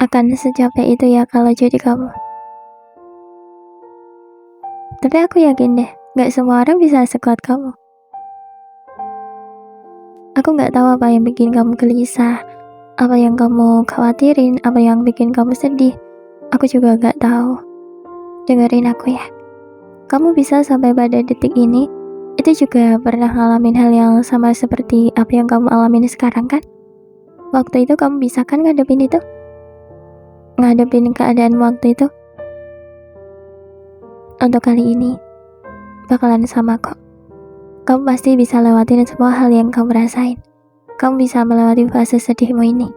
akan secapek itu ya kalau jadi kamu. Tapi aku yakin deh, gak semua orang bisa sekuat kamu. Aku gak tahu apa yang bikin kamu gelisah, apa yang kamu khawatirin, apa yang bikin kamu sedih. Aku juga gak tahu. Dengerin aku ya. Kamu bisa sampai pada detik ini, itu juga pernah ngalamin hal yang sama seperti apa yang kamu alamin sekarang kan? Waktu itu kamu bisa kan ngadepin itu? Ngadepin keadaan waktu itu? Untuk kali ini, bakalan sama kok. Kamu pasti bisa lewatin semua hal yang kamu rasain. Kamu bisa melewati fase sedihmu ini.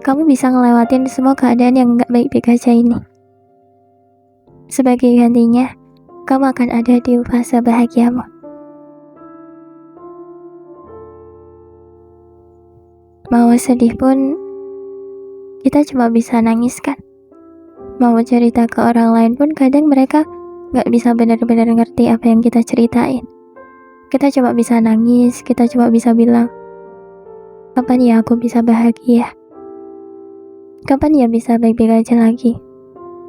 Kamu bisa ngelewatin semua keadaan yang gak baik-baik aja ini. Sebagai gantinya, kamu akan ada di fase bahagiamu. Mau sedih pun, kita cuma bisa nangis kan? Mau cerita ke orang lain pun kadang mereka gak bisa benar-benar ngerti apa yang kita ceritain. Kita cuma bisa nangis, kita cuma bisa bilang, kapan ya aku bisa bahagia? Kapan ya bisa baik-baik aja lagi?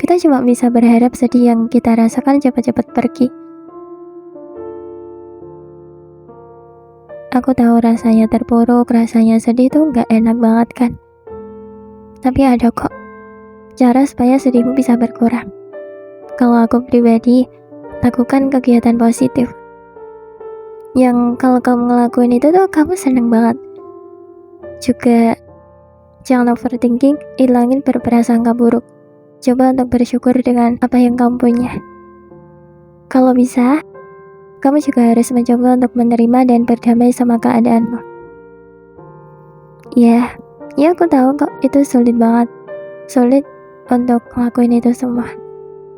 Kita cuma bisa berharap sedih yang kita rasakan cepat-cepat pergi. Aku tahu rasanya terpuruk, rasanya sedih tuh gak enak banget kan? Tapi ada kok cara supaya sedihmu bisa berkurang. Kalau aku pribadi, lakukan kegiatan positif. Yang kalau kamu ngelakuin itu tuh kamu seneng banget. Juga jangan overthinking, hilangin berprasangka buruk. Coba untuk bersyukur dengan apa yang kamu punya. Kalau bisa, kamu juga harus mencoba untuk menerima dan berdamai sama keadaanmu. Ya aku tahu kok itu sulit banget. Sulit untuk ngelakuin itu semua.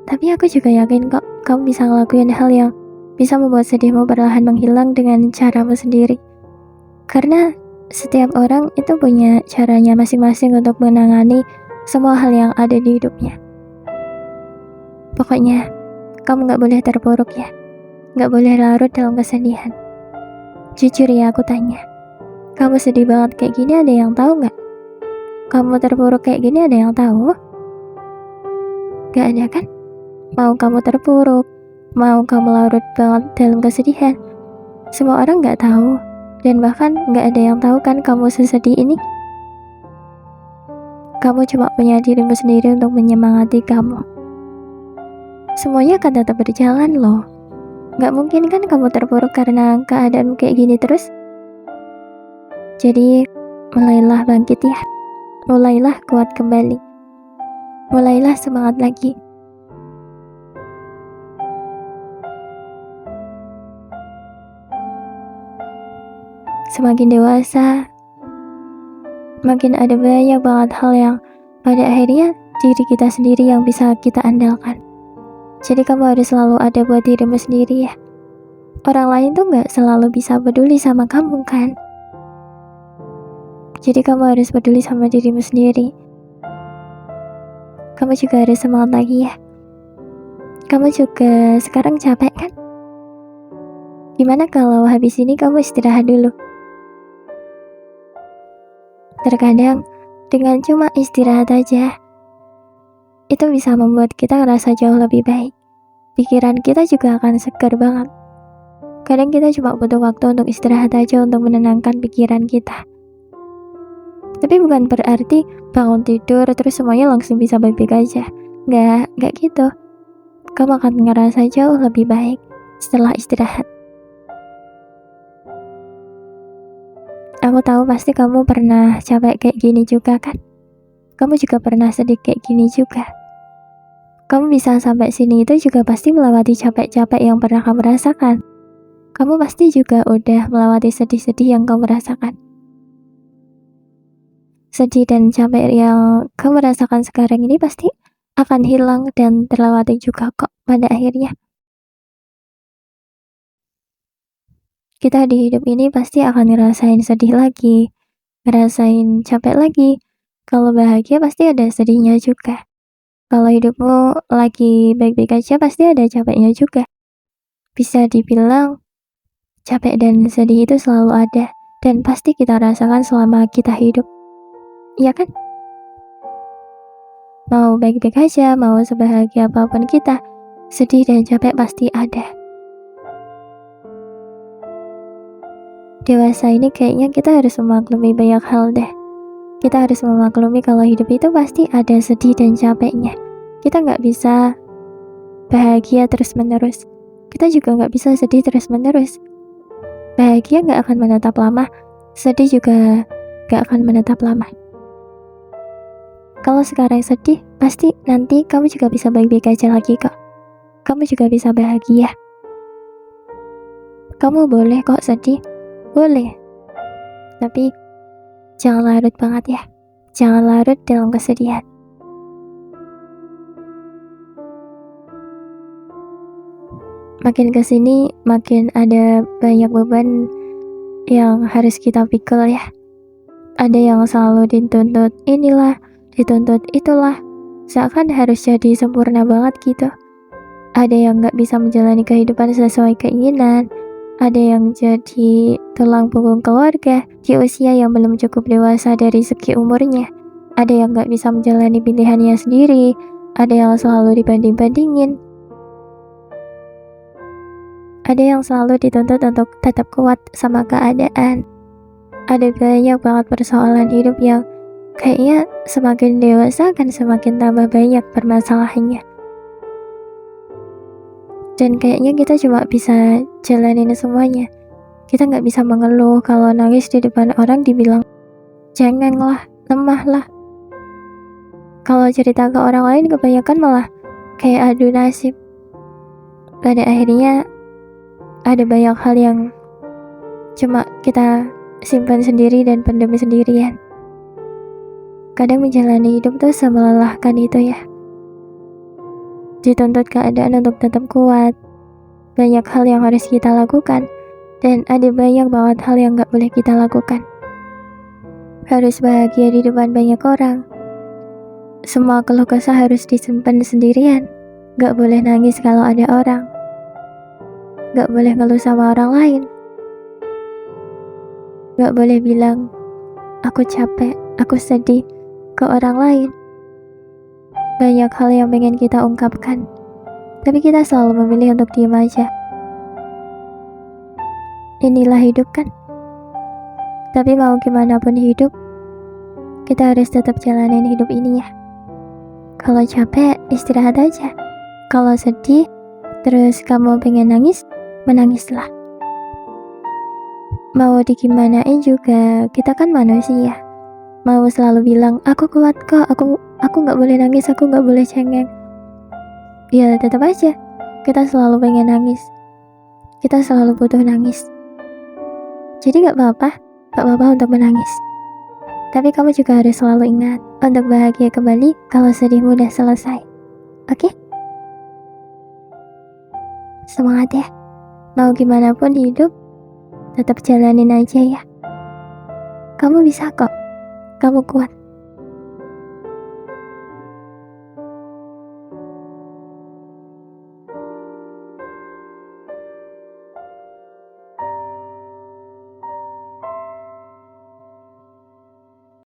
Tapi aku juga yakin kok kamu bisa ngelakuin hal yang bisa membuat sedihmu perlahan menghilang dengan caramu sendiri. Karena setiap orang itu punya caranya masing-masing untuk menangani semua hal yang ada di hidupnya. Pokoknya, kamu gak boleh terpuruk ya. Gak boleh larut dalam kesedihan. Jujur ya aku tanya, kamu sedih banget kayak gini ada yang tahu gak? Kamu terpuruk kayak gini ada yang tahu? Gak ada kan? Mau kamu terpuruk, mau kamu larut banget dalam kesedihan, semua orang gak tahu. Dan bahkan gak ada yang tahu kan kamu sesedih ini. Kamu cuma punya dirimu sendiri untuk menyemangati kamu. Semuanya akan tetap berjalan loh. Gak mungkin kan kamu terpuruk karena keadaan kayak gini terus. Jadi mulailah bangkit ya. Mulailah kuat kembali. Mulailah semangat lagi. Semakin dewasa, makin ada banyak banget hal yang pada akhirnya diri kita sendiri yang bisa kita andalkan. Jadi kamu harus selalu ada buat dirimu sendiri ya. Orang lain tuh gak selalu bisa peduli sama kamu kan. Jadi kamu harus peduli sama dirimu sendiri. Kamu juga harus semangat lagi ya. Kamu juga sekarang capek kan? Gimana kalau habis ini kamu istirahat dulu? Terkadang dengan cuma istirahat aja, itu bisa membuat kita ngerasa jauh lebih baik. Pikiran kita juga akan segar banget. Kadang kita cuma butuh waktu untuk istirahat aja untuk menenangkan pikiran kita. Tapi bukan berarti bangun tidur terus semuanya langsung bisa baik-baik aja. Gak gitu. Kamu akan ngerasa jauh lebih baik setelah istirahat. Aku tahu pasti kamu pernah capek kayak gini juga kan? Kamu juga pernah sedih kayak gini juga. Kamu bisa sampai sini itu juga pasti melewati capek-capek yang pernah kamu rasakan. Kamu pasti juga udah melewati sedih-sedih yang kamu rasakan. Sedih dan capek yang kamu rasakan sekarang ini pasti akan hilang dan terlewati juga kok pada akhirnya. Kita di hidup ini pasti akan ngerasain sedih lagi, ngerasain capek lagi. Kalau bahagia pasti ada sedihnya juga. Kalau hidupmu lagi baik-baik aja pasti ada capeknya juga. Bisa dibilang capek dan sedih itu selalu ada dan pasti kita rasakan selama kita hidup. Iya kan? Mau baik-baik aja, mau sebahagia apapun kita, sedih dan capek pasti ada. Dewasa ini kayaknya kita harus memaklumi banyak hal deh. Kita harus memaklumi kalau hidup itu pasti ada sedih dan capeknya. Kita nggak bisa bahagia terus-menerus. Kita juga nggak bisa sedih terus-menerus. Bahagia nggak akan menetap lama, sedih juga nggak akan menetap lama. Kalau sekarang sedih, pasti nanti kamu juga bisa baik-baik aja lagi kok. Kamu juga bisa bahagia. Kamu boleh kok sedih, boleh. Tapi jangan larut banget ya. Jangan larut dalam kesedihan. Makin kesini, makin ada banyak beban yang harus kita pikul ya. Ada yang selalu dituntut inilah, dituntut itulah, seakan harus jadi sempurna banget gitu. Ada yang gak bisa menjalani kehidupan sesuai keinginan, ada yang jadi tulang punggung keluarga di usia yang belum cukup dewasa dari segi umurnya. Ada yang gak bisa menjalani pilihannya sendiri, ada yang selalu dibanding-bandingin. Ada yang selalu dituntut untuk tetap kuat sama keadaan. Ada banyak banget persoalan hidup yang kayaknya semakin dewasa akan semakin tambah banyak permasalahannya. Dan kayaknya kita cuma bisa jalanin semuanya. Kita nggak bisa mengeluh kalau nangis di depan orang dibilang cengeng lah, lemah lah. Kalau cerita ke orang lain kebanyakan malah kayak adu nasib. Pada akhirnya ada banyak hal yang cuma kita simpan sendiri dan pendam sendirian. Kadang menjalani hidup tuh semelelahkan itu ya. Dituntut keadaan untuk tetap kuat. Banyak hal yang harus kita lakukan. Dan ada banyak banget hal yang gak boleh kita lakukan. Harus bahagia di depan banyak orang. Semua keluh kesah harus disimpan sendirian. Gak boleh nangis kalau ada orang. Gak boleh ngeluh sama orang lain. Gak boleh bilang, aku capek, aku sedih ke orang lain. Banyak hal yang pengen kita ungkapkan, tapi kita selalu memilih untuk diam aja. Inilah hidup kan. Tapi mau gimana pun hidup, kita harus tetap jalanin hidup ini ya. Kalau capek, istirahat aja. Kalau sedih, terus kamu pengen nangis, menangislah. Mau digimanain juga, kita kan manusia. Mau selalu bilang, aku kuat kok, aku gak boleh nangis, aku gak boleh cengeng. Ya tetap aja, kita selalu pengen nangis. Kita selalu butuh nangis. Jadi gak apa-apa untuk menangis. Tapi kamu juga harus selalu ingat untuk bahagia kembali kalau sedihmu udah selesai. Oke? Semangat ya. Mau gimana pun hidup, tetap jalanin aja ya. Kamu bisa kok. Kamu kuat.